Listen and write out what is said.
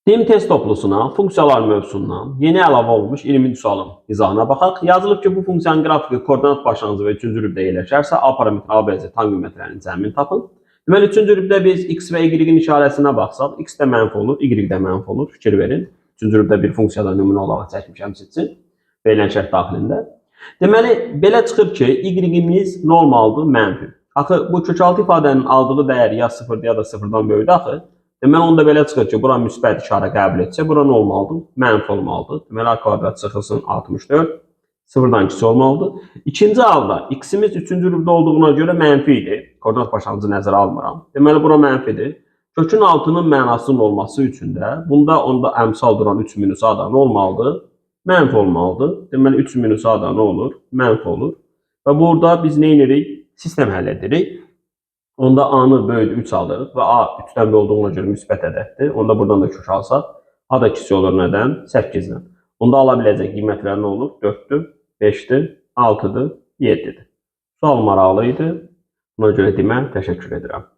Dim test toplusuna, funksiyalar mövzusundan yeni əlavə olmuş 20-ci sualın izahına baxaq. Yazılıb ki, bu funksiyanın qrafiki koordinat başlanğıcı və 3-cü rübdə yerləşərsə, A parametri, A, B, C tam qiymətlərinin cəmini tapın. Deməli, 3-cü rübdə biz x və y-in işarəsinə baxsaq, x də mənfi olur, y də mənfi olur. Fikir verin. 3-cü rübdə bir funksiyada nümunə olaraq çəkmişəm sizin üçün. Verilən şərt daxilində. Deməli, belə çıxır ki, y-imiz nə olmalıdır? Mənfi. Axı, bu kökaltı ifadənin aldığı dəyər ya 0-dır, ya da 0-dan böyükdür axı. Deməli, onda belə çıxır ki, bura müsbət işarə qəbul etsə, bura nə olmalıdır? Mənfi olmalıdır. Deməli, A kvadrat çıxılsın 64, 0-dan kiçik olmalıdır. İkinci halda, x-imiz 3-cü rübdə olduğuna görə mənfi idi. Koordinat başlanğıcı nəzərə almıram. Deməli, bura mənfidir. Kökün altının mənasının olması üçün də, bunda onda əmsal duran 3 minus A-da nə olmalıdır? Mənfi olmalıdır. Deməli, 3 minus A-da nə olur? Mənfi olur. Və burada biz nə edirik? Sistem həll edirik. Onda A-nı böyüdür 3 alırıq və A 3-dən böyük olduğuna görə müsbət ədəddir. Onda buradan da kök alsaq, A da kiçik olur nədən? 8-dən. Onda ala biləcək qiymətlər nə olur? 4-dür, 5-dir, 6-dır, 7-dir. Sual maraqlı idi. Buna görə demə təşəkkür edirəm.